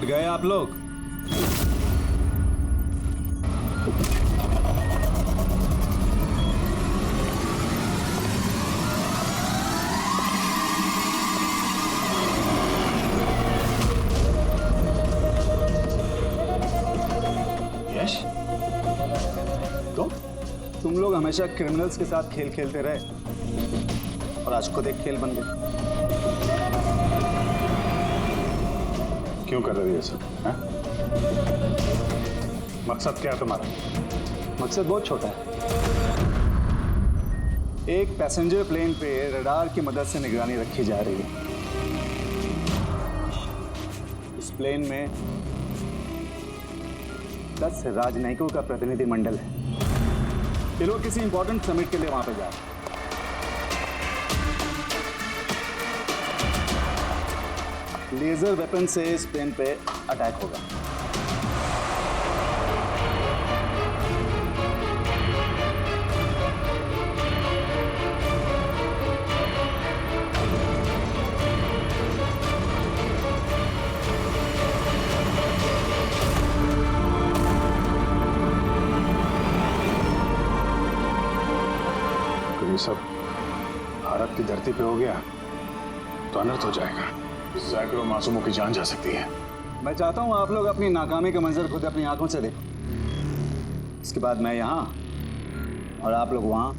उठ गए आप लोग? यश, तुम लोग हमेशा क्रिमिनल्स के साथ खेल खेलते रहे और आज खुद एक खेल बन गए। क्यों कर रहे हो ये सब? मकसद क्या है तुम्हारा? मकसद बहुत छोटा है। एक पैसेंजर प्लेन पे रडार की मदद से निगरानी रखी जा रही है। इस प्लेन में 10 राजनयिकों का प्रतिनिधि मंडल है। ये लोग किसी इंपॉर्टेंट समिट के लिए वहां पे जा रहे हैं। लेजर वेपन से इस प्लेन पे अटैक होगा। ये सब भारत की धरती पे हो गया तो अनर्थ हो जाएगा। सैकड़ों मासूमों की जान जा सकती है। मैं चाहता हूं आप लोग अपनी नाकामी का मंजर खुद अपनी आंखों से देखो। इसके बाद मैं यहां और आप लोग वहां।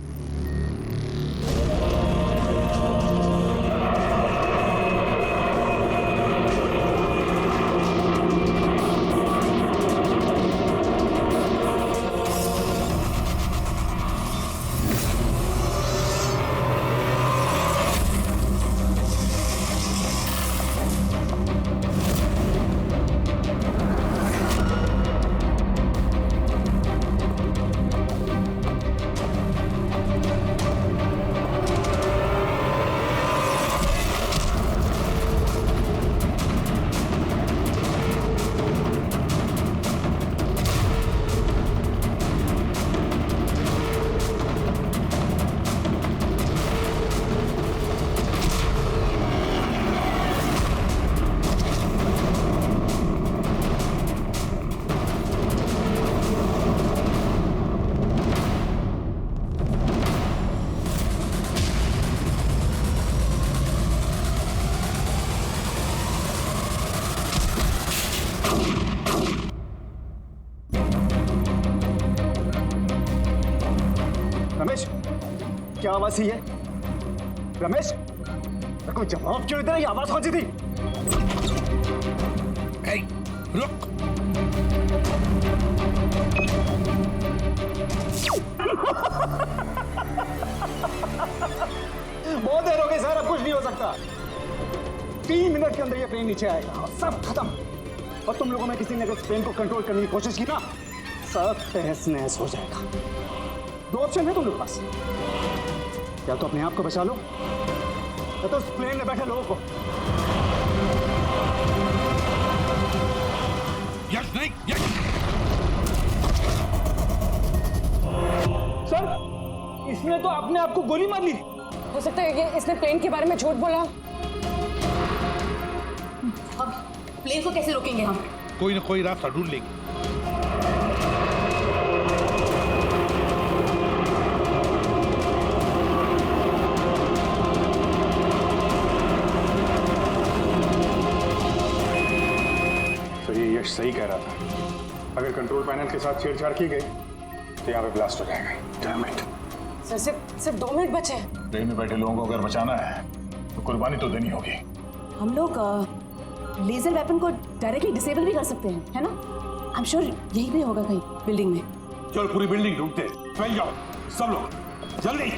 रमेश, क्या आवाज थी ये? रमेश, कोई जवाब क्यों इधर? आवाज कौन सी थी? रुक। बहुत देर हो गई सर, अब कुछ नहीं हो सकता। 3 मिनट के अंदर ये प्लेन नीचे आएगा और सब खत्म। और तुम लोगों में किसी ने अगर प्लेन को कंट्रोल करने की कोशिश की ना, सब तहस नहस हो जाएगा। 2 ऑप्शन है तुम लोग पास, या तो अपने आप को बचा लो या तो उस प्लेन में बैठे लोगों को। यश नहीं, यश। सर, इसने तो अपने आप को गोली मार ली। हो सकता है ये इसने प्लेन के बारे में झूठ बोला। अब प्लेन को कैसे रोकेंगे हम? कोई ना कोई रास्ता ढूंढ लेंगे। तो ये यश सही कह रहा था। अगर कंट्रोल पैनल के साथ छेड़छाड़ की गई तो यहाँ पे ब्लास्ट हो जाएगा। Damn it. सर सिर्फ 2 मिनट बचे हैं। ट्रेन में बैठे लोगों को अगर बचाना है तो कुर्बानी तो देनी होगी। हम लोग लेजर वेपन को डायरेक्टली डिसेबल भी कर सकते हैं, है ना? आई एम श्योर यही भी होगा कहीं बिल्डिंग में। चल पूरी बिल्डिंग ढूंढते हैं। फैल जाओ सब लोग, जल्दी।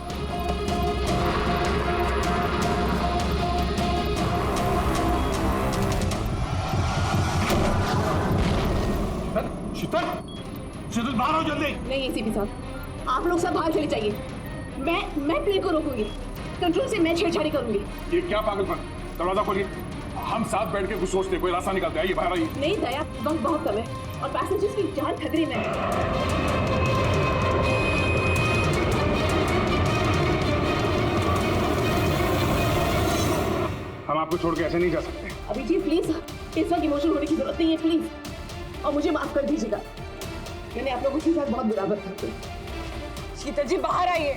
शीतल, शीतल बाहर आओ जल्दी। नहीं एसीपी साहब, आप लोग सब बाहर चले जाइए। मैं प्लेन को रोकूंगी, कंट्रोल से मैं छेड़छाड़ी करूंगी। ये क्या पागलपन? दरवाजा खोलिए। हम साथ बैठ के कुछ सोचते, कोई रास्ता निकलता है। ये बाहर आइए। नहीं दया, वक्त बहुत कम है और पैसेंजर्स की जान खतरे में है। हम आपको छोड़ के ऐसे नहीं जा सकते। अभिजीत प्लीज, इस वक्त इमोशनल होने की जरूरत नहीं है प्लीज, और मुझे माफ कर दीजिएगा, मैंने आप लोगों के साथ बहुत बुरा बर्ताव किया। शीतल जी बाहर आइए,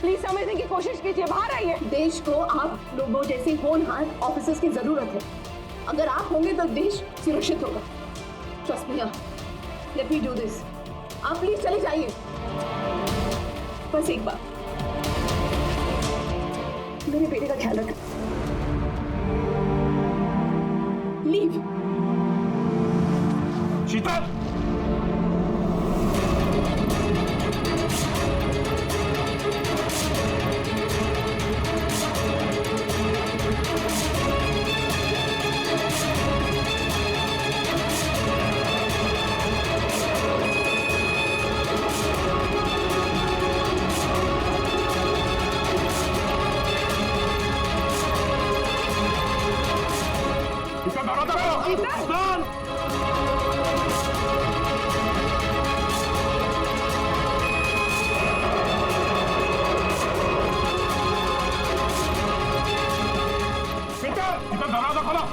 प्लीज समझने की कोशिश कीजिए, बाहर आइए। देश को आप लोगों जैसे होनहार ऑफिसर्स की जरूरत है। अगर आप होंगे तो देश सुरक्षित होगा। Trust me, let me do this. आप प्लीज चले जाइए, बस एक बार मेरे बेटे का ख्याल रखना। लीव। शीतल, दरवाजा खोलो।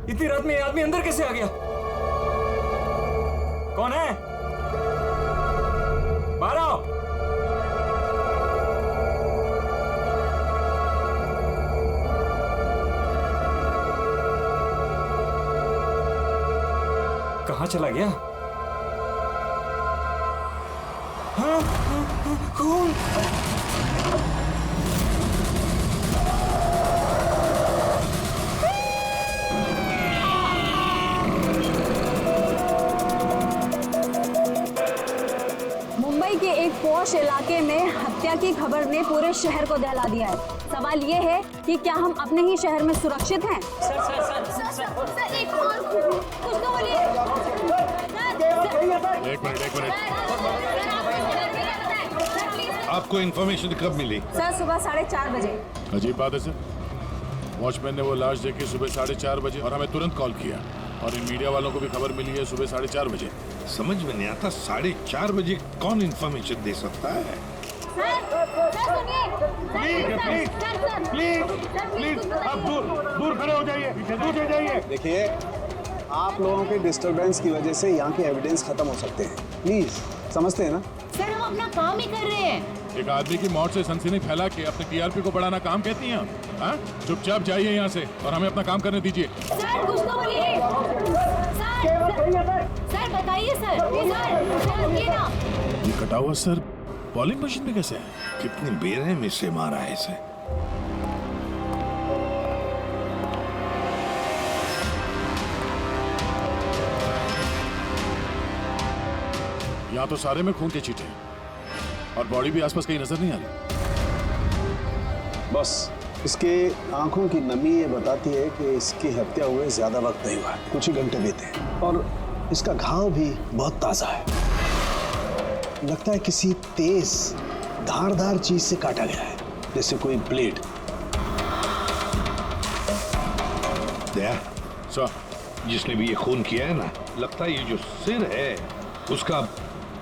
इतनी रात में ये आदमी अंदर कैसे आ गया? कौन है? बाहर आओ। कहाँ चला गया? हाँ, कौन? मुंबई के एक पॉश इलाके में हत्या की खबर ने पूरे शहर को दहला दिया है। सवाल ये है कि क्या हम अपने ही शहर में सुरक्षित हैं? सर एक और कुछ तो बोलिए। एक मिनट। आपको इन्फॉर्मेशन कब मिली? सर सुबह 4:30 बजे। अजीब बात है सर, वॉचमैन ने वो लाश देखी सुबह 4:30 बजे और हमें तुरंत कॉल किया, और इन मीडिया वालों को भी खबर मिली है सुबह 4:30 बजे। समझ में नहीं आता 4:30 बजे कौन इन्फॉर्मेशन दे सकता है? प्लीज आप दूर खड़े हो जाइए, दूर हो जाइए। देखिए, आप लोगों के डिस्टरबेंस की वजह से यहाँ के एविडेंस खत्म हो सकते हैं। प्लीज, समझते हैं ना? सर हम अपना काम ही कर रहे हैं। एक आदमी की मौत से सनसनी फैला के अपने टीआरपी को बढ़ाना काम कहती हैं आप? हाँ? चुपचाप जाइए यहाँ से और हमें अपना काम करने दीजिए। सर कुछ तो बोलिए। सर बताइए सर ये ना। ये कटा हुआ सर बॉलिंग मशीन में कैसे है? कितनी बेरहमी से मारा है इसे। यहाँ तो सारे में खून के छींटे हैं और बॉडी भी आसपास कहीं नजर नहीं आ रही। बस इसके आंखों की नमी ये बताती है कि इसकी हत्या हुए ज्यादा वक्त नहीं हुआ, कुछ ही घंटे बीते हैं, और इसका घाव भी बहुत ताजा है। लगता है किसी तेज धारदार चीज से काटा गया है, जैसे कोई ब्लेड। दया सर, जिसने भी ये खून किया है ना, लगता है ये जो सिर है उसका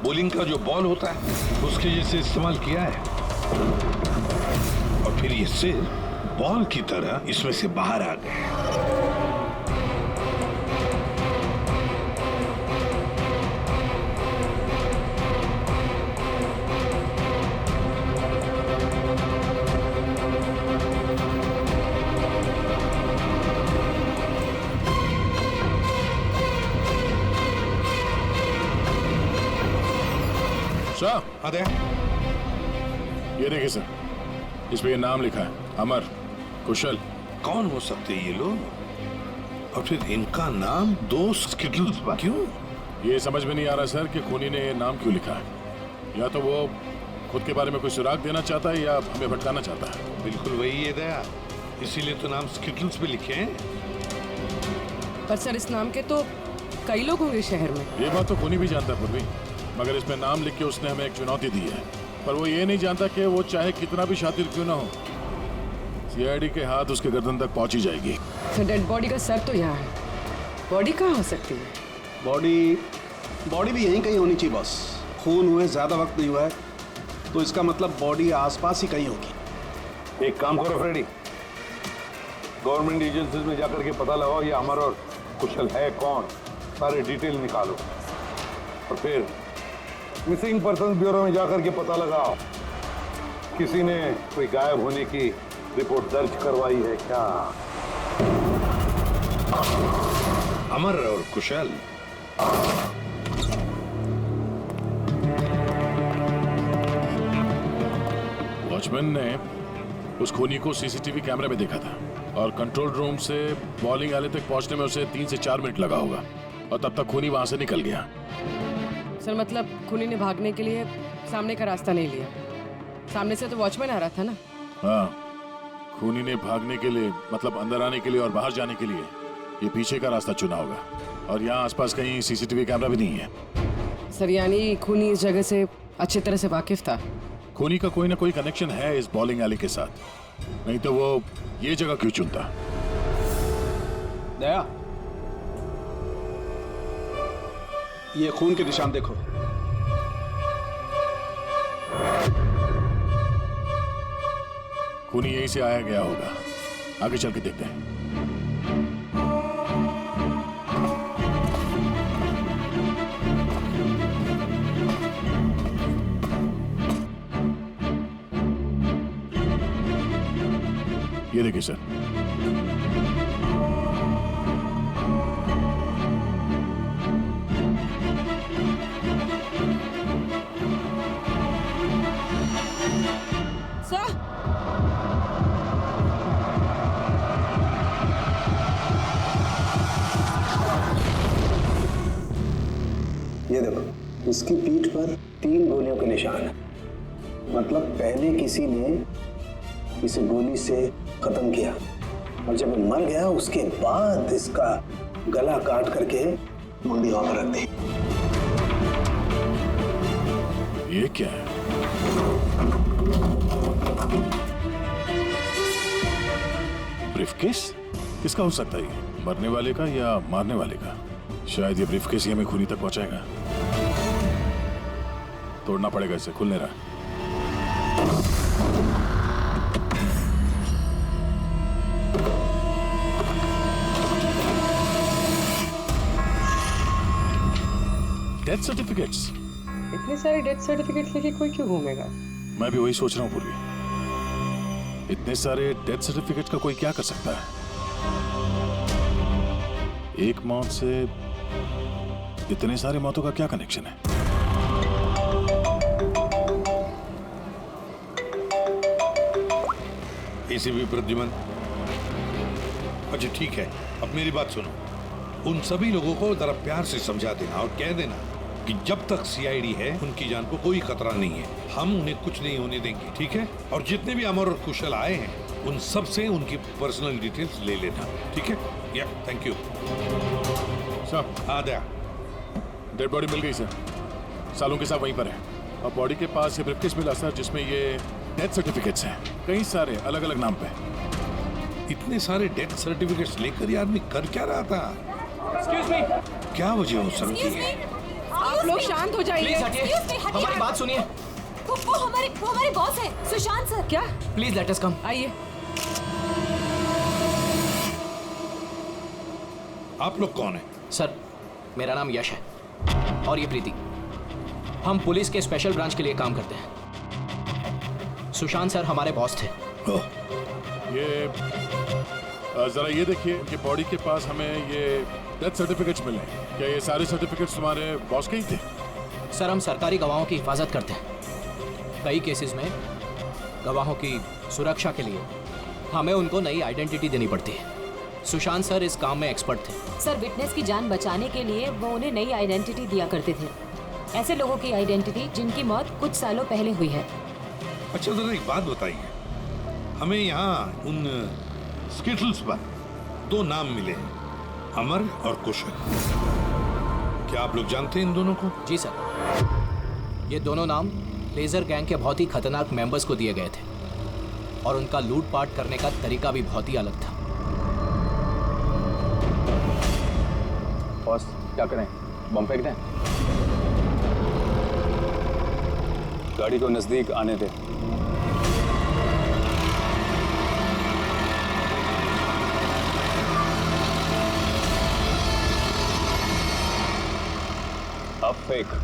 बॉलिंग का जो बॉल होता है उसके जैसे इस्तेमाल किया है, और फिर ये सिर बॉल की तरह इसमें से बाहर आ गया। सर, अरे ये देखिए सर, इस पे ये नाम लिखा है, अमर कुशल। कौन हो सकते ये लोग, और फिर इनका नाम दो स्किटल्स पर क्यों? ये समझ में नहीं आ रहा सर कि खूनी ने ये नाम क्यों लिखा है। या तो वो खुद के बारे में कोई सुराग देना चाहता है या हमें भटकाना चाहता है। बिल्कुल वही है दया, इसीलिए तो नाम स्किटल्स पे लिखे हैं। पर सर इस नाम के तो कई लोग होंगे शहर में। ये बात तो खूनी भी जानता है पूर्वी, मगर इसमें नाम लिख के उसने हमें एक चुनौती दी है। पर वो ये नहीं जानता कि वो चाहे कितना भी शातिर क्यों ना हो, सीआईडी के हाथ उसके गर्दन तक पहुंची जाएगी। सर डेड बॉडी का सर तो यहाँ है, बॉडी कहाँ हो सकती है? बॉडी भी यहीं कहीं होनी चाहिए बॉस। खून हुए ज्यादा वक्त नहीं हुआ है, तो इसका मतलब बॉडी आसपास ही कहीं होगी। एक काम करो फ्रेडी, गवर्नमेंट एजेंसीज में जाकर के पता लगाओ ये अमर और कुशल है कौन, सारे डिटेल निकालो, और फिर मिसिंग पर्सन ब्यूरो में जाकर के पता लगाओ किसी ने कोई गायब होने की रिपोर्ट दर्ज करवाई है क्या। अमर और कुशल, वॉचमैन ने उस खूनी को सीसीटीवी कैमरे में देखा था, और कंट्रोल रूम से बॉलिंग एले तक पहुंचने में उसे 3 से 4 मिनट लगा होगा, और तब तक खूनी वहां से निकल गया। सर मतलब खूनी ने भागने के लिए सामने का रास्ता नहीं लिया, सामने से तो वॉचमैन आ रहा था ना। हाँ, खूनी ने भागने के लिए मतलब अंदर आने के लिए और बाहर जाने के लिए ये पीछे का रास्ता चुना होगा, और यहाँ आसपास कहीं सीसीटीवी कैमरा भी नहीं है। सर यानी खूनी इस जगह से अच्छी तरह से वाकिफ था। खूनी का कोई ना कोई कनेक्शन है इस बॉलिंग एली के साथ, नहीं तो वो ये जगह क्यों चुनता। दया, ये खून के निशान देखो। खूनी यहीं से आया गया होगा, आगे चल के देखते हैं। ये देखिए सर, सर ये देखो, इसकी पीठ पर 3 गोलियों के निशान है, मतलब पहले किसी ने इसे गोली से खत्म किया, और जब वो मर गया उसके बाद इसका गला काट करके मुंडी हवा पर रख दी। ये क्या है? ब्रीफकेस? किसका हो सकता है ये? मरने वाले का या मारने वाले का? शायद ये ब्रीफकेस ही हमें खूनी तक पहुंचाएगा। तोड़ना पड़ेगा इसे, खुल नहीं रहा। Death certificates? इतने सारे डेथ सर्टिफिकेट लेके कोई क्यों घूमेगा? मैं भी वही सोच रहा हूँ पूर्वी, इतने सारे डेथ सर्टिफिकेट का कोई क्या कर सकता है? एक मौत से इतने सारे मौतों का क्या कनेक्शन है? एसीपी प्रद्युमन, अच्छा ठीक है, अब मेरी बात सुनो। उन सभी लोगों को जरा प्यार से समझा देना और कह देना कि जब तक सीआईडी है उनकी जान को कोई खतरा नहीं है, हम उन्हें कुछ नहीं होने देंगे, ठीक है? और जितने भी अमर और कुशल आए हैं उन सब से उनकी पर्सनल डिटेल्स ले लेना, ठीक है? या थैंक यू सर। आ गया। डेड बॉडी मिल गई सर, सालों के साथ वहीं पर है। और बॉडी के पास ये ब्रीफकेस मिला सर, जिसमें ये डेथ सर्टिफिकेट्स हैं, कई सारे अलग अलग नाम पे। इतने सारे डेथ सर्टिफिकेट्स लेकर ये आदमी कर क्या रहा था? एक्सक्यूज मी, क्या वजह हो सकती है? आप लोग शांत हो जाइए। प्लीज हटिए, हमारी बात सुनिए। वो हमारे बॉस है, सुशांत सर। क्या? प्लीज लेट अस कम। आइए। आप लोग कौन हैं? सर, मेरा नाम यश है और ये प्रीति। हम पुलिस के स्पेशल ब्रांच के लिए काम करते हैं। सुशांत सर हमारे बॉस थे। ओह, ये जरा ये देखिए कि बॉडी के पास हमें ये डेथ सर्टिफिकेट्स मिले। क्या ये सारे सर्टिफिकेट्स तुम्हारे बॉस के ही थे? सर, हम सरकारी गवाहों की हिफाजत करते हैं। कई केसेस में गवाहों की सुरक्षा के लिए हमें उनको नई आइडेंटिटी देनी पड़ती है। सुशांत सर इस काम में एक्सपर्ट थे। सर, विटनेस की जान बचाने के लिए वो उन्हें नई आइडेंटिटी दिया करते थे। ऐसे लोगों की आइडेंटिटी जिनकी मौत कुछ सालों पहले हुई है। अच्छा जरा एक बात बताइए, हमें यहाँ उन स्किटल्स पर 2 नाम मिले हैं, अमर और कुशल। क्या आप लोग जानते हैं इन दोनों को? जी सर, ये दोनों नाम लेजर गैंग के बहुत ही खतरनाक मेंबर्स को दिए गए थे और उनका लूटपाट करने का तरीका भी बहुत ही अलग था। बॉस क्या करें, बम फेंक दें? गाड़ी को नजदीक आने दे। अब फेंक।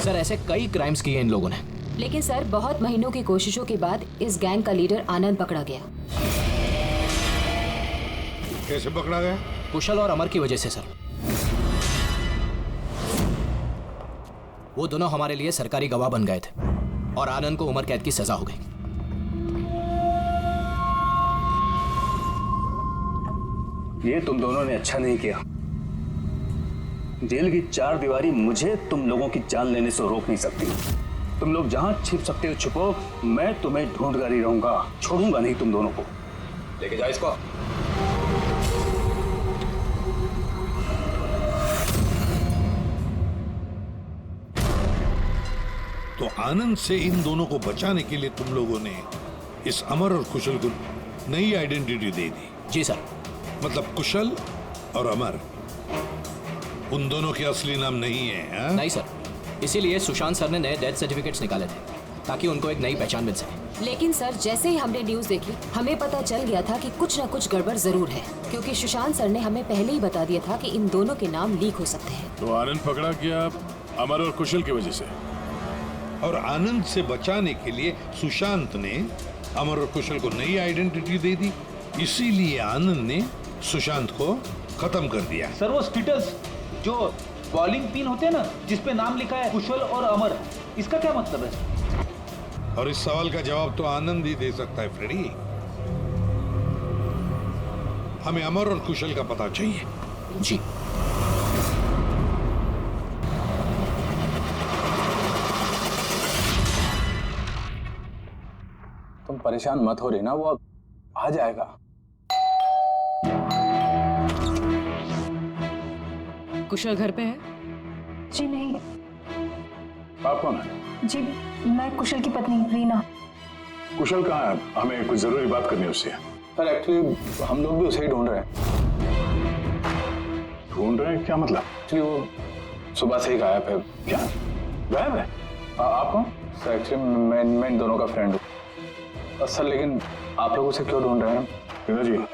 सर, ऐसे कई क्राइम्स किए इन लोगों ने। लेकिन सर, बहुत महीनों की कोशिशों के बाद इस गैंग का लीडर आनंद पकड़ा गया। कैसे पकड़ा गया? कुशल और अमर की वजह से सर। वो दोनों हमारे लिए सरकारी गवाह बन गए थे और आनंद को उम्र कैद की सजा हो गई। ये तुम दोनों ने अच्छा नहीं किया। जेल की 4 दीवारी मुझे तुम लोगों की जान लेने से रोक नहीं सकती। तुम लोग जहां छिप सकते हो छुपो, मैं तुम्हें ढूंढता ही रहूंगा, छोड़ूंगा नहीं तुम दोनों को। लेके जाओ इसको। तो आनंद से इन दोनों को बचाने के लिए तुम लोगों ने इस अमर और कुशल को नई आइडेंटिटी दे दी? जी सर। मतलब कुशल और अमर उन दोनों के असली नाम नहीं है? हाँ? नहीं सर, इसीलिए सुशांत सर ने नए डेथ सर्टिफिकेट्स निकाले थे ताकि उनको एक नई पहचान मिल सके। लेकिन सर, जैसे ही हमने न्यूज देखी, हमें पता चल गया था कि कुछ न कुछ गड़बड़ जरूर है, क्योंकि सुशांत सर ने हमें पहले ही बता दिया था कि इन दोनों के नाम लीक हो सकते हैं। तो आनंद पकड़ा गया अमर और कुशल की वजह से, और आनंद से बचाने के लिए सुशांत ने अमर और कुशल को नई आइडेंटिटी दे दी। इसीलिए आनंद ने सुशांत को खत्म कर दिया। सर, वो स्किटल्स जो बॉलिंग पिन होते हैं ना, जिसपे नाम लिखा है कुशल और अमर, इसका क्या मतलब है? और इस सवाल का जवाब तो आनंद ही दे सकता है फ्रेडी। हमें अमर और कुशल का पता चाहिए। जी। तुम परेशान मत हो रही ना, वो अब आ जाएगा। कुशल घर पे है? जी नहीं। आप कौन है? जी, मैं कुशल की पत्नी रीना। कुशल कहाँ है? हमें कुछ जरूरी बात करनी है उससे। सर, एक्चुअली हम लोग भी उसे ही ढूंढ रहे हैं। ढूंढ रहे हैं? क्या मतलब? एक्चुअली वो सुबह से ही गायब है। क्या गायब है? आप कौन? सर, एक्चुअली मैं इन दोनों का फ्रेंड हूँ। सर, लेकिन आप लोग उसे क्यों ढूंढ रहे हैं? रीना जी,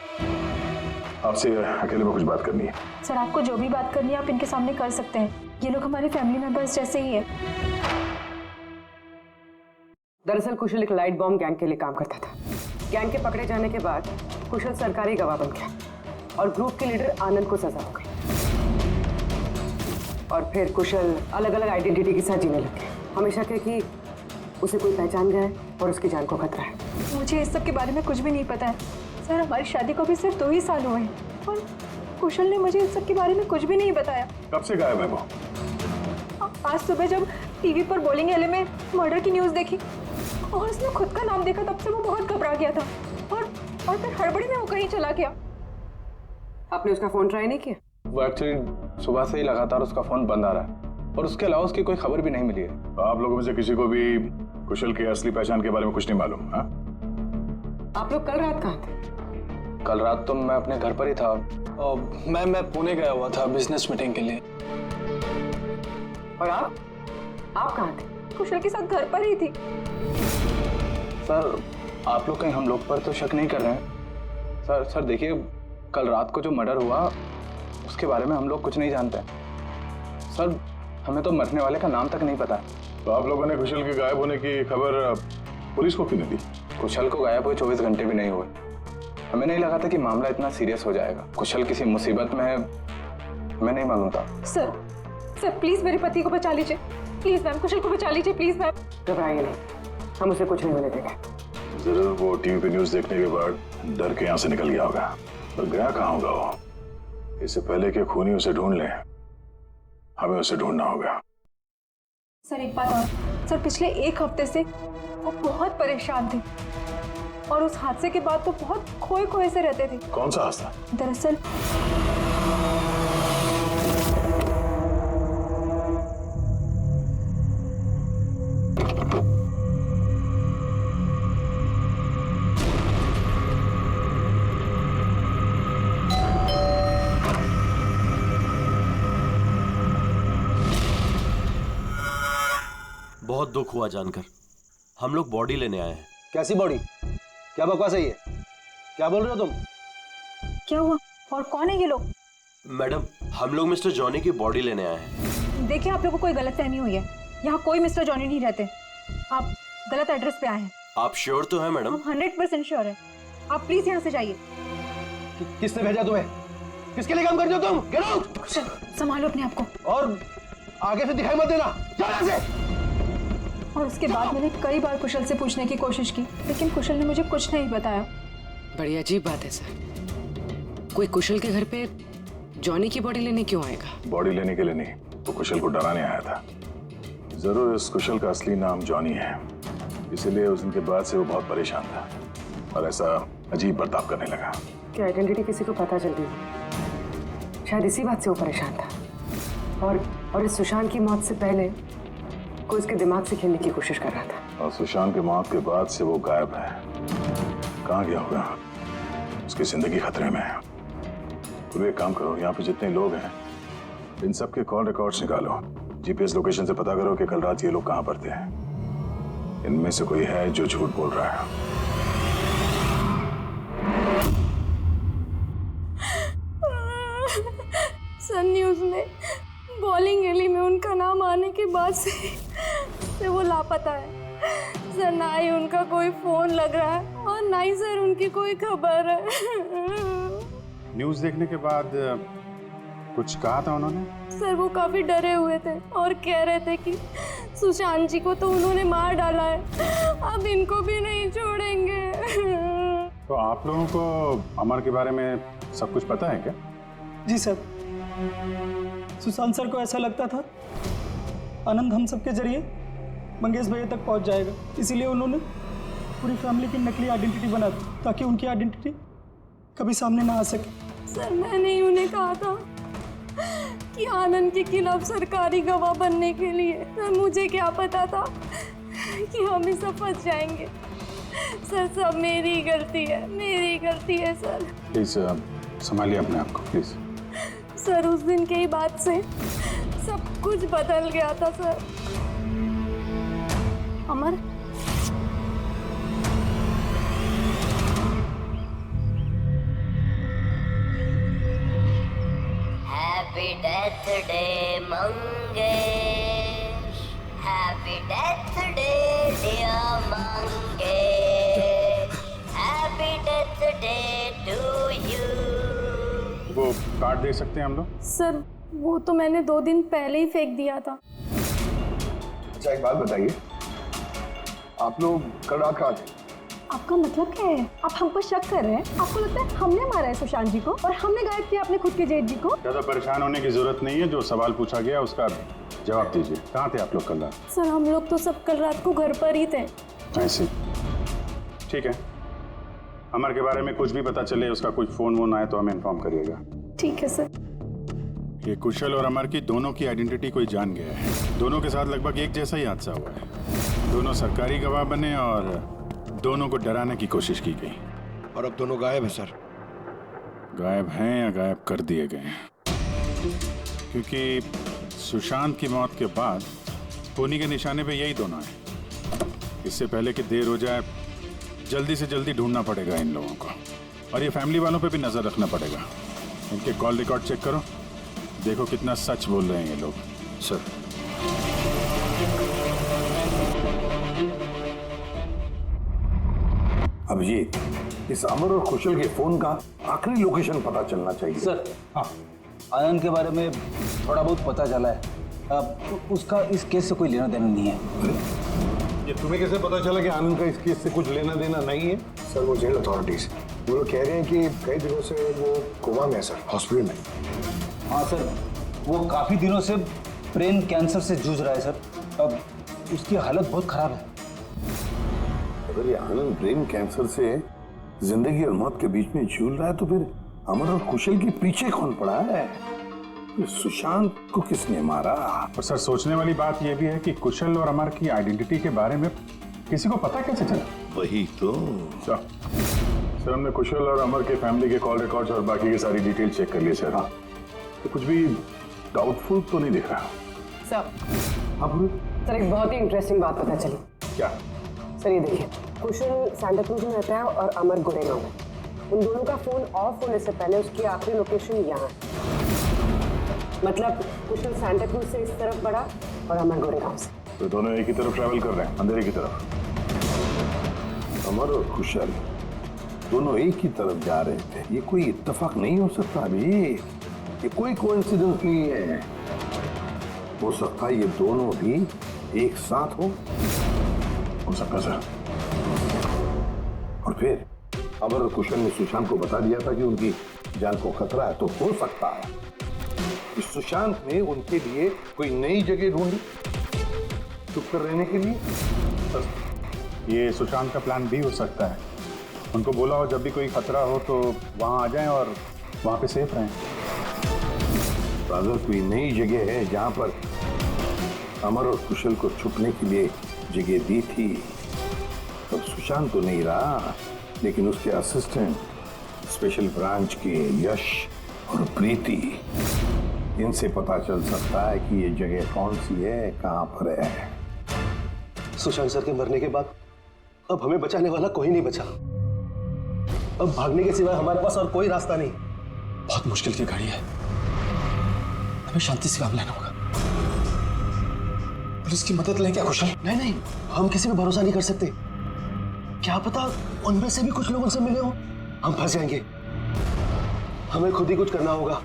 आपसे अकेले में कुछ बात करनी है। सर, आपको जो भी बात करनी है आप इनके सामने कर सकते हैं। ये लोग हमारे फैमिली मेंबर्स जैसे ही है। दरअसल कुशल एक लाइट बॉम्ब गैंग के लिए काम करता था। गैंग के पकड़े जाने के बाद कुशल सरकारी गवाह बन गया और ग्रुप के लीडर आनंद को सजा हो गई। और फिर कुशल अलग अलग आइडेंटिटी के साथ जीने लग गया। हमेशा कहे कि उसे कोई पहचान गया है और उसकी जान को खतरा है। मुझे इस सब के बारे में कुछ भी नहीं पता है सर। हमारी शादी को भी सिर्फ 2 ही साल हुए हैं और कुशल ने मुझे इस सब के बारे में कुछ भी नहीं बताया। कब से गायब है वो? आज सुबह जब टीवी पर बॉलिंग एले में मर्डर की न्यूज़ देखी और उसने खुद का नाम देखा, तब से वो बहुत घबरा गया था और फिर हड़बड़ी में वो कहीं चला गया। आपने उसका फोन ट्राई नहीं किया? वो एक्चुअली सुबह से ही लगातार उसका फोन बंद आ रहा है और उसके अलावा उसकी कोई खबर भी नहीं मिली है। तो आप लोगों में से किसी को भी कुशल की असली पहचान के बारे में कुछ नहीं मालूम? हाँ, आप लोग कल रात कहाँ थे? कल रात तो मैं अपने घर पर ही था और मैं पुणे गया हुआ था बिजनेस मीटिंग के लिए। और आप कहाँ थे? कुशल के साथ घर पर ही थी। सर आप लोग कहीं हम लोग पर तो शक नहीं कर रहे हैं? सर देखिए, कल रात को जो मर्डर हुआ उसके बारे में हम लोग कुछ नहीं जानते। सर हमें तो मरने वाले का नाम तक नहीं पता। तो आप लोगों ने कुशल के गायब होने की खबर पुलिस को क्यों नहीं दी? कुशल को गायब हुए 24 घंटे भी नहीं हुए। हमें नहीं लगा था कि मामला इतना सीरियस हो जाएगा। कुशल किसी मुसीबत में है, हमें नहीं मालूम था। सर प्लीज मेरे पति को बचा लीजिए, प्लीज मैम। कुशल को बचा लीजिए प्लीज मैम। घबराइए नहीं, हम उसे कुछ नहीं होने देंगे। जरूर वो टीवी पे न्यूज देखने के बाद डर के यहाँ से निकल गया होगा। पर गया कहाँ होगा वो? इससे पहले कि खूनी उसे ढूंढ ले, हमें उसे ढूंढना होगा। सर एक बात और, सर पिछले 1 हफ्ते से वो बहुत परेशान थे और उस हादसे के बाद तो बहुत खोए से रहते थे। कौन सा हादसा? दरअसल बहुत दुख हुआ जानकर। हम लोग बॉडी लेने आए हैं। कैसी बॉडी? क्या बकवास है ये? क्या बोल रहे हो तुम? क्या हुआ और कौन है ये लोग? मैडम हम लोग मिस्टर जॉनी की बॉडी लेने आए हैं। देखिए आप लोगों को कोई गलतफहमी हुई है। यहाँ कोई मिस्टर जॉनी नहीं रहते। आप गलत एड्रेस पे आए हैं। आप श्योर तो हैं मैडम? हम 100% श्योर है। आप प्लीज यहाँ से जाइए। किसने भेजा तुम्हें? किसके लिए काम करते हो तुम? Get out! संभालो अपने आप को और आगे से दिखाई मत देना। जाओ यहाँ से। और उसके बाद मैंने कई बार कुशल से पूछने की कोशिश की, लेकिन कुशल ने मुझे कुछ नहीं बताया। बड़ी अजीब बात है सर। कोई कुशल के घर पे जॉनी की बॉडी लेने क्यों आएगा? बॉडी लेने के लिए नहीं, वो कुशल को डराने आया था। जरूर इस कुशल का असली नाम जॉनी है, इसीलिए उस दिन के बाद से वो बहुत परेशान था और ऐसा अजीब बर्ताव करने लगा। कि आइडेंटिटी किसी को पता चल गई, शायद इसी बात से वो परेशान था। और इस सुशांत की मौत से पहले कोई उसके दिमाग से खेलने की कोशिश कर रहा था। और सुशांत की मौत के बाद से वो गायब है। कहाँ गया होगा? उसकी जिंदगी खतरे में है। तो एक काम करो, यहाँ पे जितने लोग हैं इन सब के कॉल रिकॉर्ड्स निकालो, जीपीएस लोकेशन से पता करो कि कल रात ये लोग कहाँ पर थे। इनमें से कोई है जो झूठ बोल रहा है। सर न्यूज़ में बॉलिंग एली में उनका नाम आने के बाद से वो लापता है सर। ना ही उनका कोई फोन लग रहा है और ना ही सर उनकी कोई खबर है। न्यूज़ देखने के बाद कुछ कहा था उन्होंने? सर वो काफी डरे हुए थे और कह रहे थे कि सुशांत जी को तो उन्होंने मार डाला है, अब इनको भी नहीं छोड़ेंगे। तो आप लोगों को अमर के बारे में सब कुछ पता है क्या? जी सर, सुशांत सर को ऐसा लगता था आनंद हम सबके जरिए मंगेश भैया तक पहुंच जाएगा, इसीलिए उन्होंने पूरी फैमिली की नकली आइडेंटिटी बना दी ताकि उनकी आइडेंटिटी कभी सामने ना आ सके। सर मैंने ही उन्हें कहा था कि आनंद के खिलाफ सरकारी गवाह बनने के लिए। सर मुझे क्या पता था कि हम ही सब फंस जाएंगे। सर सब मेरी गलती है, मेरी गलती है सर। प्लीज संभालिए अपने आप को प्लीज। सर उस दिन के ही बाद से सब कुछ बदल गया था sir. Amar happy death day Mangesh, happy death day dear Mangesh, वो कार्ड दे सकते हैं हम लोग? सर वो तो मैंने 2 दिन पहले ही फेंक दिया था। अच्छा एक बात बताइए, आप लोग कल रात कहाँ थे? आपका मतलब क्या है? आप हम पर शक कर रहे हैं? आपको लगता है हमने मारा है सुशांत जी को और हमने गायब किया अपने खुद के जेठ जी को? ज्यादा परेशान होने की जरूरत नहीं है, जो सवाल पूछा गया उसका जवाब दीजिए। कहाँ थे आप लोग कल रात? सर हम लोग तो सब कल रात को घर पर ही थे। ऐसे? ठीक है, अमर के बारे में कुछ भी पता चले, उसका कोई फोन वोन आए तो हमें इन्फॉर्म करिएगा। ठीक है सर। ये कुशल और अमर की दोनों की आइडेंटिटी कोई जान गया है। दोनों के साथ लगभग एक जैसा ही हादसा हुआ है। दोनों सरकारी गवाह बने और दोनों को डराने की कोशिश की गई। और अब दोनों गायब है सर। गायब हैं या गायब कर दिए गए हैं? क्योंकि सुशांत की मौत के बाद खूनी के निशाने पे यही दोनों हैं। इससे पहले कि देर हो जाए, जल्दी से जल्दी ढूंढना पड़ेगा इन लोगों को। और ये फैमिली वालों पे भी नजर रखना पड़ेगा। इनके कॉल रिकॉर्ड चेक करो, देखो कितना सच बोल रहे हैं ये लोग। सर अभिजीत, इस अमर और कुशल के फोन का आखिरी लोकेशन पता चलना चाहिए। सर हाँ, आनंद के बारे में थोड़ा बहुत पता चला है। अब उसका इस केस से कोई लेना देना नहीं है। ये तुम्हें कैसे पता चला कि आनंद का इस केस से कुछ लेना देना नहीं है? सर वो जेल अथॉरिटीज वो लोग कह रहे हैं कि कई दिनों से वो कोमा में है सर, हॉस्पिटल में। हाँ सर, वो काफी दिनों से ब्रेन कैंसर से जूझ रहा है सर। अब उसकी हालत बहुत खराब है। अगर ये आनंद ब्रेन कैंसर से जिंदगी और मौत के बीच में झूल रहा है तो फिर अमर और कुशल के पीछे कौन पड़ा है? सुशांत को किसने मारा? और सर सोचने वाली बात यह भी है कि कुशल और अमर की आइडेंटिटी के बारे में किसी को पता कैसे चला? वही तो। सर हमने कुशल और अमर के फैमिली के कॉल रिकॉर्ड्स और बाकी की सारी डिटेल चेक कर ली सर। हाँ, तो कुछ भी डाउटफुल तो नहीं दिख रहा। सर हाँ बोलो। सर एक बहुत ही इंटरेस्टिंग बात पता चली। क्या? सर ये देखिए, कुशल सांता क्रूज में रहता है और अमर गुड़ेगांव में। उन दोनों का फोन ऑफ होने से पहले उसकी आखिरी लोकेशन यहाँ है। मतलब कुशल सांता क्रूज से इस तरफ बढ़ा और अमर गुड़ेगांव से। तो दोनों एक ही तरफ ट्रैवल कर रहे हैं, अंधेरे की तरफ। अमर और कुशल दोनों एक ही तरफ जा रहे थे। ये कोई इत्तेफाक नहीं हो सकता अभी। ये कोई कोइंसिडेंस नहीं है। हो सकता है ये दोनों भी एक साथ हो सकता सर। और फिर अमर और कुशल ने सुशांत को बता दिया था कि उनकी जान को खतरा है। तो हो सकता है कि सुशांत ने उनके लिए कोई नई जगह ढूंढी चुप कर रहने के लिए। ये सुशांत का प्लान भी हो सकता है। उनको बोला हो जब भी कोई खतरा हो तो वहां आ जाएं और वहां पे सेफ रहें। तो अगर कोई नई जगह है जहां पर अमर और कुशल को छुपने के लिए जगह दी थी, तो सुशांत तो नहीं रहा, लेकिन उसके असिस्टेंट स्पेशल ब्रांच के यश और प्रीति, इनसे पता चल सकता है कि ये जगह कौन सी है, कहां पर है। सुशांत सर के मरने के बाद अब हमें बचाने वाला कोई नहीं बचा। अब भागने के सिवाय हमारे पास और कोई रास्ता नहीं। बहुत मुश्किल की घड़ी है, हमें शांति से काम लेना होगा। पुलिस की मदद लें क्या कुशल? नहीं, हम किसी पे भरोसा नहीं कर सकते। क्या पता उनमें से भी कुछ लोग उनसे मिले हो। हम फंस जाएंगे। हमें खुद ही कुछ करना होगा।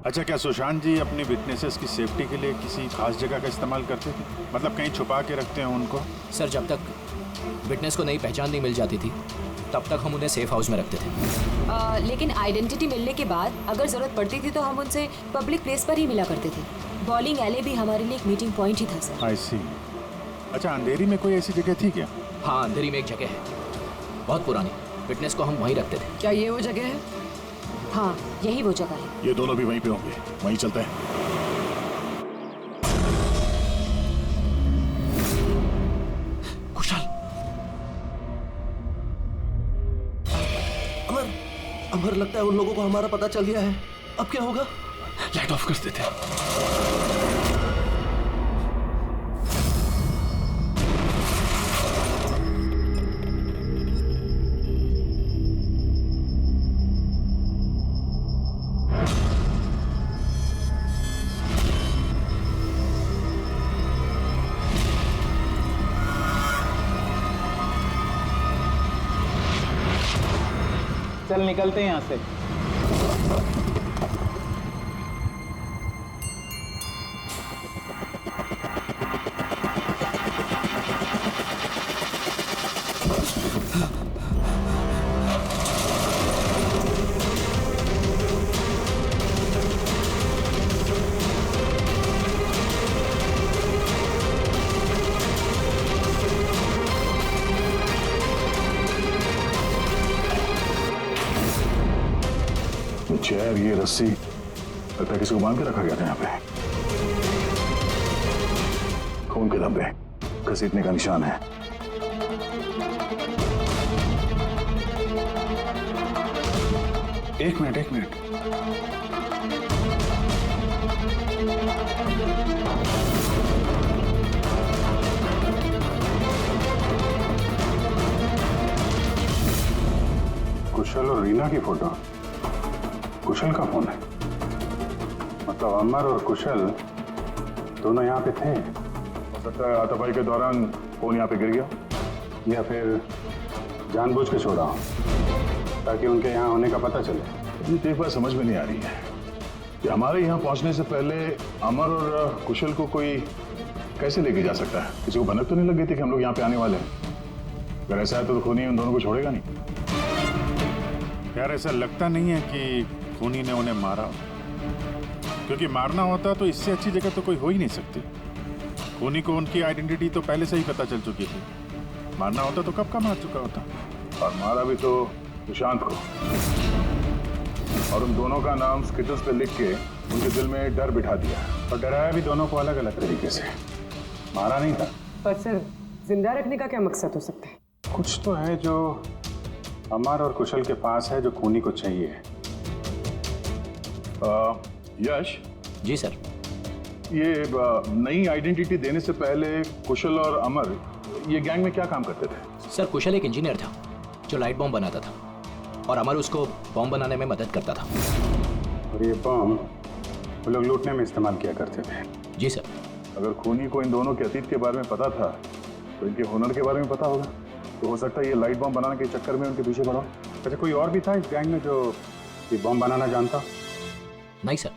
अच्छा, क्या सुशांत जी अपनी विटनेसेस की सेफ्टी के लिए किसी खास जगह का इस्तेमाल करते थे? मतलब कहीं छुपा के रखते हैं उनको? सर जब तक विटनेस को नई पहचान नहीं मिल जाती थी तब तक हम उन्हें सेफ हाउस में रखते थे। लेकिन आइडेंटिटी मिलने के बाद अगर जरूरत पड़ती थी तो हम उनसे पब्लिक प्लेस पर ही मिला करते थे। बॉलिंग एले भी हमारे लिए एक मीटिंग पॉइंट ही था सर। आई सी। अच्छा, अंधेरी में कोई ऐसी जगह थी क्या? हाँ, अंधेरी में एक जगह है, बहुत पुरानी। विटनेस को हम वहीं रखते थे। क्या ये वो जगह है? हाँ, यही वो जगह है। ये दोनों भी वहीं पे होंगे, वहीं चलते हैं। अमर लगता है उन लोगों को हमारा पता चल गया है। अब क्या होगा? लाइट ऑफ कर देते हैं। चल निकलते हैं यहाँ से। चेयर, ये रस्सी, लगता है किसी को बांध के रखा गया था यहाँ पे। खून के धब्बे, घसीटने का निशान है। एक मिनट। कुशल और रीना की फोटो। कुशल का फोन है, मतलब अमर और कुशल दोनों यहाँ पे थे। हो सकता है हाथापाई के दौरान फोन यहाँ पे गिर गया, या फिर जानबूझ के छोड़ा हो ताकि उनके यहाँ होने का पता चले। मुझे एक बात समझ में नहीं आ रही है कि हमारे यहाँ पहुँचने से पहले अमर और कुशल को कोई कैसे लेके जा सकता है? किसी को भनक तो नहीं लग गई थी कि हम लोग यहाँ पे आने वाले हैं? अगर ऐसा है तो खूनी उन दोनों को छोड़ेगा नहीं। यार ऐसा लगता नहीं है कि खूनी ने उन्हें मारा, क्योंकि मारना होता तो इससे अच्छी जगह तो कोई हो ही नहीं सकती। खूनी को उनकी आइडेंटिटी तो पहले से ही पता चल चुकी थी। मारना होता तो कब का मार चुका होता। और मारा भी तो सुशांत को, और उन दोनों का नाम स्किटल्स पे लिख के उनके दिल में डर बिठा दिया, और डराया भी दोनों को अलग अलग तरीके से। मारा नहीं था। पर सर, जिंदा रखने का क्या मकसद हो सकता है? कुछ तो है जो अमर और कुशल के पास है, जो खूनी को चाहिए। यश जी सर, ये नई आइडेंटिटी देने से पहले कुशल और अमर ये गैंग में क्या काम करते थे? सर कुशल एक इंजीनियर था जो लाइट बॉम्ब बनाता था, और अमर उसको बॉम्ब बनाने में मदद करता था। और ये बॉम्ब वो लोग लूटने में इस्तेमाल किया करते थे। जी सर। अगर खूनी को इन दोनों के अतीत के बारे में पता था तो इनके हुनर के बारे में पता होगा, तो हो सकता है ये लाइट बॉम्ब बनाने के चक्कर में उनके पीछे पड़ा। अच्छा, कोई और भी था इस गैंग में जो ये बॉम्ब बनाना जानता? नहीं सर।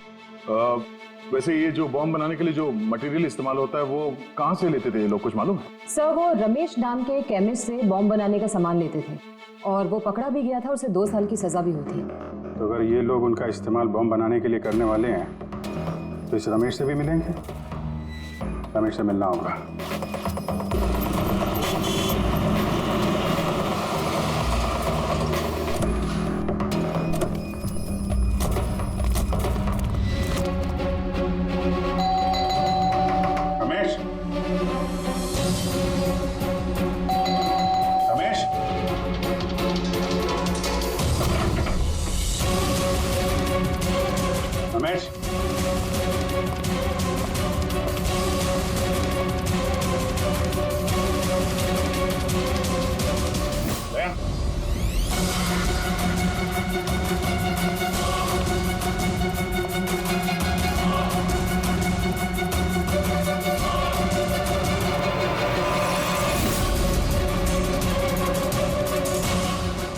वैसे ये जो बॉम्ब बनाने के लिए जो मटेरियल इस्तेमाल होता है वो कहाँ से लेते थे ये लोग, कुछ मालूम है? सर वो रमेश नाम के केमिस्ट से बॉम्ब बनाने का सामान लेते थे, और वो पकड़ा भी गया था, उसे 2 साल की सजा भी हुई थी। तो अगर ये लोग उनका इस्तेमाल बॉम्ब बनाने के लिए करने वाले हैं तो इस रमेश से भी मिलेंगे। रमेश से मिलना होगा।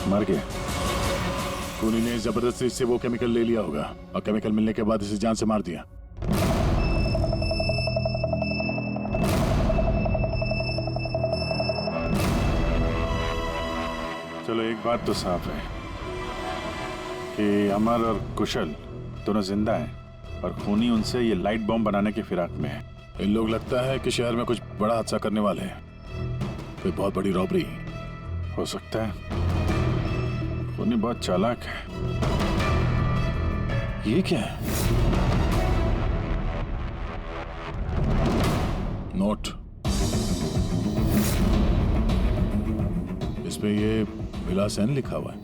मर गया। खूनी ने जबरदस्ती से वो केमिकल ले लिया होगा, और केमिकल मिलने के बाद इसे जान से मार दिया। चलो एक बात तो साफ है कि अमर और कुशल दोनों जिंदा हैं, और खूनी उनसे ये लाइट बॉम्ब बनाने की फिराक में है। इन लोग लगता है कि शहर में कुछ बड़ा हादसा करने वाले हैं, कोई बहुत बड़ी रॉबरी हो सकता है। खूनी बहुत चालाक है। ये क्या है? नोट, इस पे ये विलास एन लिखा हुआ है।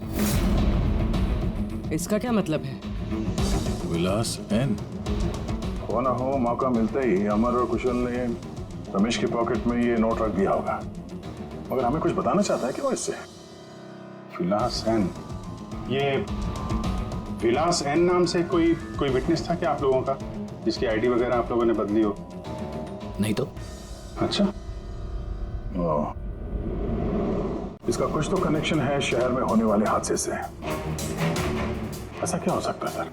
इसका क्या मतलब है? विलास एन। हो ना हो, मौका मिलते ही अमर और कुशल ने रमेश की पॉकेट में ये नोट रख दिया होगा, मगर हमें कुछ बताना चाहता है कि वो इससे। विलास एन, ये विलास एन नाम से कोई विटनेस था क्या आप लोगों का, जिसकी आईडी वगैरह आप लोगों ने बदली हो? नहीं तो। अच्छा, इसका कुछ तो कनेक्शन है शहर में होने वाले हादसे से। ऐसा क्या हो सकता है सर?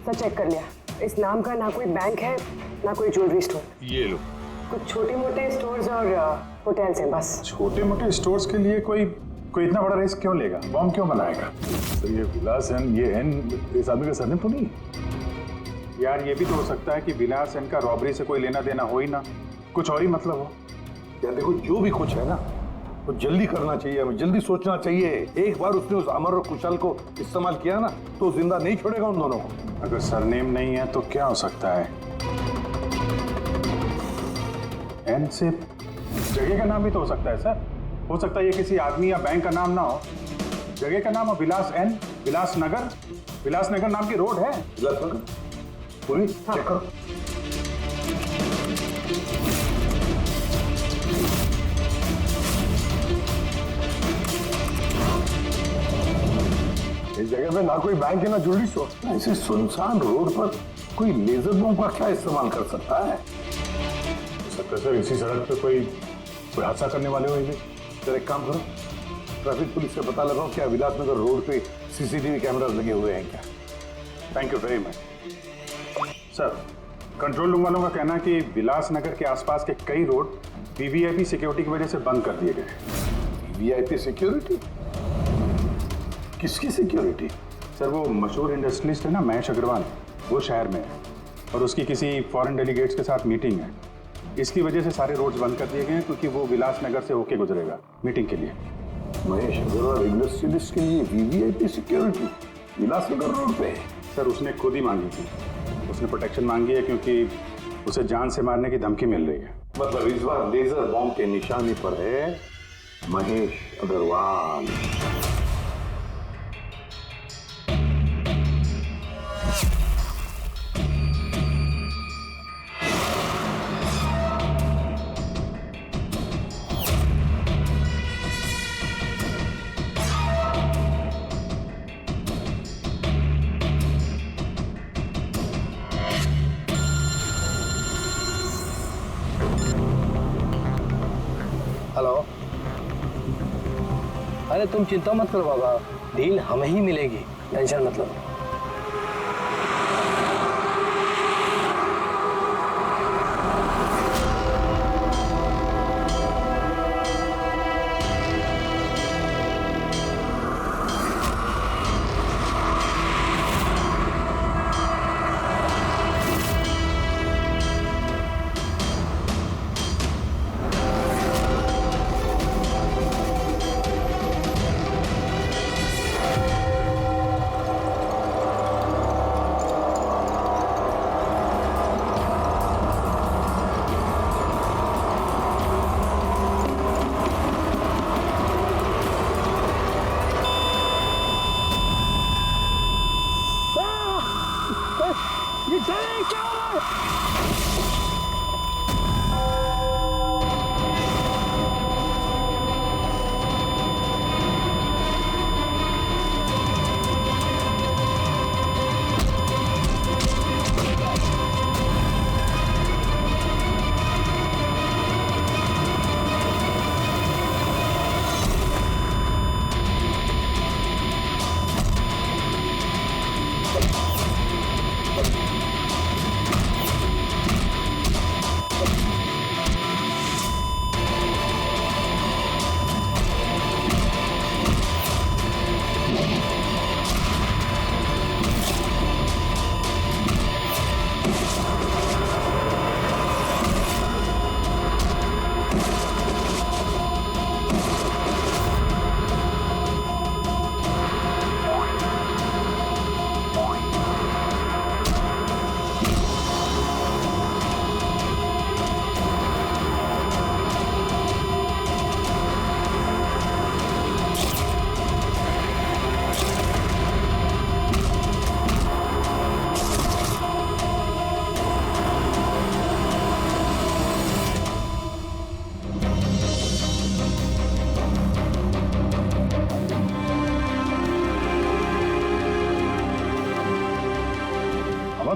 सर चेक कर लिया, इस नाम का ना कोई बैंक है ना कोई ज्वेलरी स्टोर। ये लो। कुछ छोटे मोटे स्टोर्स और होटल्स हैं बस। छोटे मोटे स्टोर्स के लिए कोई इतना बड़ा रिस्क क्यों लेगा? बॉम्ब क्यों बनाएगा? सर ये विलास एन, ये एन इस आदमी का सरनेम तो नहीं? यार ये भी तो हो सकता है कि विलास एन का रॉबरी से कोई लेना देना हो ही ना, कुछ और ही मतलब हो। यार देखो, जो भी कुछ है ना वो जल्दी करना चाहिए, हमें जल्दी सोचना चाहिए। एक बार उसने उस अमर और कुशल को इस्तेमाल किया ना तो जिंदा नहीं छोड़ेगा उन दोनों को। अगर सरनेम नहीं है तो क्या हो सकता है? एन से जगह का नाम भी तो हो सकता है सर। हो सकता है ये किसी आदमी या बैंक का नाम ना हो, जगह का नाम हो विलास एन, विलासनगर। विलासनगर नाम की रोड है। विलासनगर पुलिस चेक करो। इस जगह पे ना कोई बैंक है ना ज्वेलरी स्टोर। ऐसे सुनसान रोड पर कोई लेजर बम का क्या इस्तेमाल कर सकता है? सकता है सर इसी सड़क पे कोई हादसा करने वाले हो। सर एक काम करो, ट्रैफिक पुलिस से पता लगाओ क्या विलासनगर रोड पे सीसीटीवी कैमरास लगे हुए हैं क्या। Thank you very much sir. Control room वालों का कहना है कि विलासनगर के आसपास के कई रोड वीवीआईपी सिक्योरिटी की वजह से बंद कर दिए गए। VVIP security? किसकी सिक्योरिटी? सर वो मशहूर इंडस्ट्रियलिस्ट है ना महेश अग्रवाल, वो शहर में है और उसकी किसी फॉरेन डेलीगेट्स के साथ मीटिंग है। इसकी वजह से सारे रोड्स बंद कर दिए गए हैं क्योंकि वो विलासनगर से होके गुजरेगा मीटिंग के लिए। महेश अग्रवाल इंडस्ट्रियलिस्ट के लिए वीवीआईपी सिक्योरिटी विलासनगर रोड पे? सर उसने खुद ही मांगी थी, उसने प्रोटेक्शन मांगी है क्योंकि उसे जान से मारने की धमकी मिल रही है। मतलब इस बार लेजर बॉम्ब के निशाने पर है महेश अग्रवाल। हेलो। अरे तुम चिंता मत करो बाबा, डील हमें ही मिलेगी, टेंशन मत लो।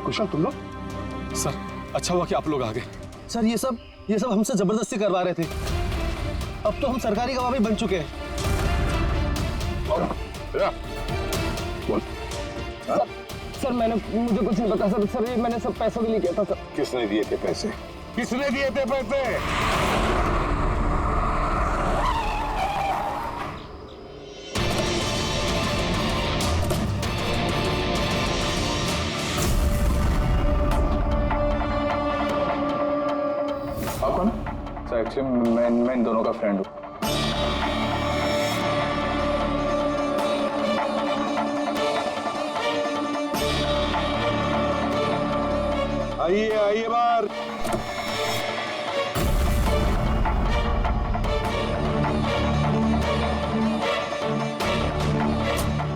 कुशल तुम लोग? सर अच्छा हुआ कि आप लोग आ गए। सर ये सब हमसे जबरदस्ती करवा रहे थे। अब तो हम सरकारी गवाह भी बन चुके हैं। सर मुझे कुछ नहीं पता सर ये मैंने सब पैसों के लिए किया था सर। किसने दिए थे पैसे? किसने दिए थे पैसे? आप कौन? सर एक्चुअली मैं इन दोनों का फ्रेंड हूँ। आइए आइए बाहर।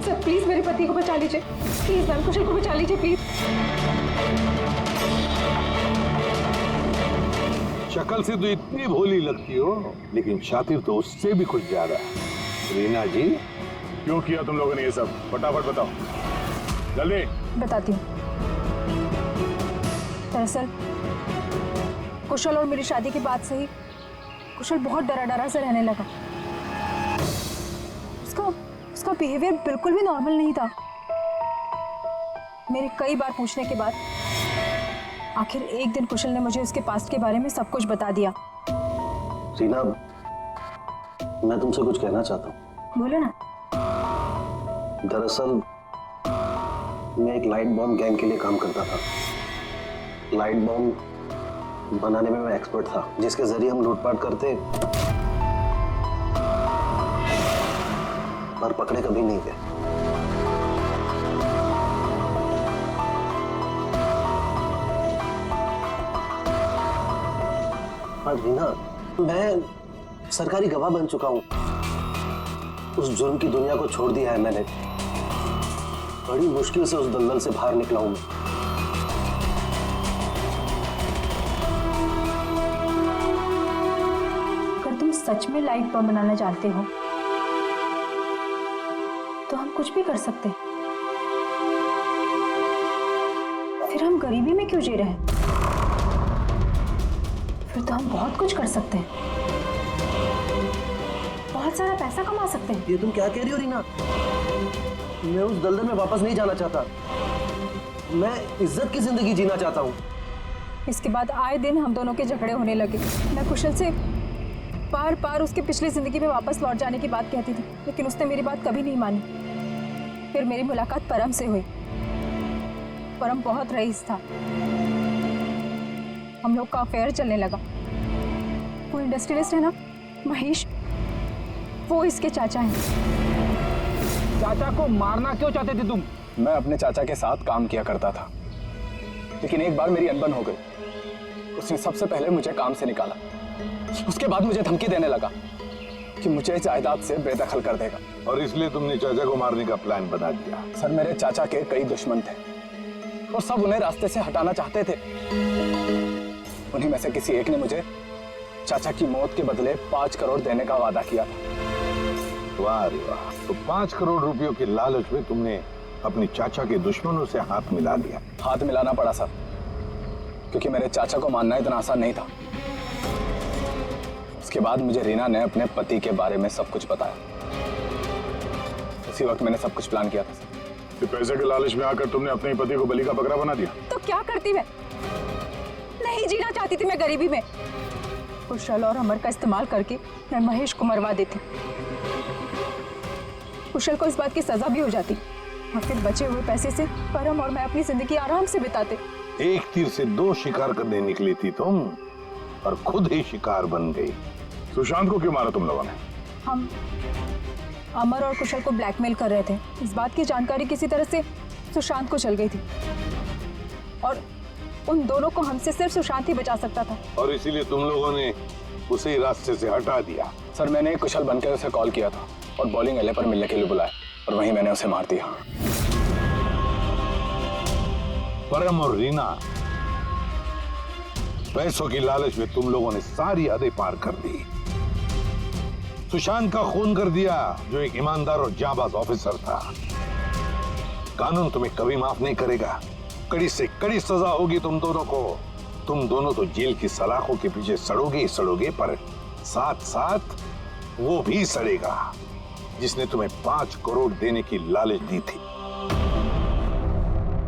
सर प्लीज मेरे पति को बचा लीजिए, प्लीज मैम कुशल को बचा लीजिए प्लीज। शक्ल से तो इतनी भोली लगती हो, लेकिन शातिर तो उससे भी कुछ ज्यादा। रीना जी, क्यों किया तुम लोगों ने ये सब? फटाफट बताओ, जल्दी। बताती हूँ। दरअसल कुशल और मेरी शादी की बात से ही कुशल बहुत डरा डरा से रहने लगा। उसका बिहेवियर बिल्कुल भी नॉर्मल नहीं था। मेरे कई बार पूछने के बाद आखिर एक दिन कुशल ने मुझे उसके पास्ट के बारे में सब कुछ बता दिया। रीना, मैं तुमसे कुछ कहना चाहता हूँ। बोलो ना। दरअसल मैं एक लाइट बॉम्ब गैंग के लिए काम करता था। लाइट बॉम्ब बनाने में मैं एक्सपर्ट था, जिसके जरिए हम लूटपाट करते पर पकड़े कभी नहीं गए। पर रीना, मैं सरकारी गवाह बन चुका हूं। उस जुर्म की दुनिया को छोड़ दिया है मैंने। बड़ी मुश्किल से उस दलदल से बाहर निकला हूं मैं। अगर तुम सच में लाइट बम बनाना जानते हो तो हम कुछ भी कर सकते हैं। फिर हम गरीबी में क्यों जी रहे हैं? फिर तो हम बहुत कुछ कर सकते हैं, बहुत सारा पैसा कमा सकते हैं। ये तुम क्या कह रही हो रीना? मैं उस दलदल में वापस नहीं जाना चाहता। मैं इज्जत की जिंदगी जीना चाहता हूँ। इसके बाद आए दिन हम दोनों के झगड़े होने लगे। मैं कुशल से बार बार उसकी पिछली जिंदगी में वापस लौट जाने की बात कहती थी, लेकिन उसने मेरी बात कभी नहीं मानी। फिर मेरी मुलाकात परम से हुई। परम बहुत रईस था। हम लोग का अफेयर चलने लगा। वो इंडस्ट्रियलिस्ट है ना, महेश, वो इसके चाचा हैं। चाचा को मारना क्यों चाहते थे तुम? मैं अपने चाचा के साथ काम किया करता था, लेकिन एक बार मेरी अनबन हो गई। उसने सबसे पहले मुझे काम से निकाला। उसके बाद मुझे धमकी देने लगा कि मुझे जायदाद से बेदखल कर देगा। और इसलिए तुमने चाचा को मारने का प्लान बना दिया? सर मेरे चाचा के कई दुश्मन थे और सब उन्हें रास्ते से हटाना चाहते थे। उन्हीं में से किसी एक ने मुझे चाचा की मौत के बदले 5 करोड़ देने का वादा किया था। वाह रे वाह! तो 5 करोड़ रुपयों के लालच में तुमने अपने चाचा के दुश्मनों से हाथ मिला लिया। हाथ मिलाना पड़ा सर, क्योंकि मेरे चाचा को मानना इतना आसान नहीं था। उसके बाद मुझे रीना ने अपने पति के बारे में सब कुछ बताया। उसी वक्त मैंने सब कुछ प्लान किया था सर। पैसे के लालच में आकर तुमने अपने पति को बलि का बकरा बना दिया। तो क्या करती मैं? नहीं जीना चाहती थी मैं गरीबी में। कुशल और अमर का इस्तेमाल करके मैं महेश को मरवा देती। कुशल को इस बात की सजा भी हो जाती और फिर बचे हुए पैसे से परम और मैं अपनी जिंदगी आराम से बिताते। एक तीर से 2 शिकार करने निकली थी तुम और खुद ही शिकार बन गई। सुशांत को क्यों मारा तुम लोगों ने? हम अमर और कुशल को ब्लैकमेल कर रहे थे। इस बात की जानकारी किसी तरह से सुशांत को चल गई थी और उन दोनों को हमसे सिर्फ सुशांत ही बचा सकता था। और इसीलिए तुम लोगों ने उसे रास्ते से हटा दिया। सर मैंने कुशल बनकर उसे कॉल किया था और बॉलिंग एले पर मिलने के लिए बुलाया और वहीं मैंने उसे मार दिया। परम और रीना, पैसों की लालच में तुम लोगों ने सारी हदें पार कर दी। सुशांत का खून कर दिया, जो एक ईमानदार और जांबाज ऑफिसर था। कानून तुम्हें कभी माफ नहीं करेगा। कड़ी से कड़ी सजा होगी तुम दोनों को। तुम दोनों तो जेल की सलाखों के पीछे सड़ोगे ही सड़ोगे, पर साथ साथ वो भी सड़ेगा जिसने तुम्हें 5 करोड़ देने की लालच दी थी।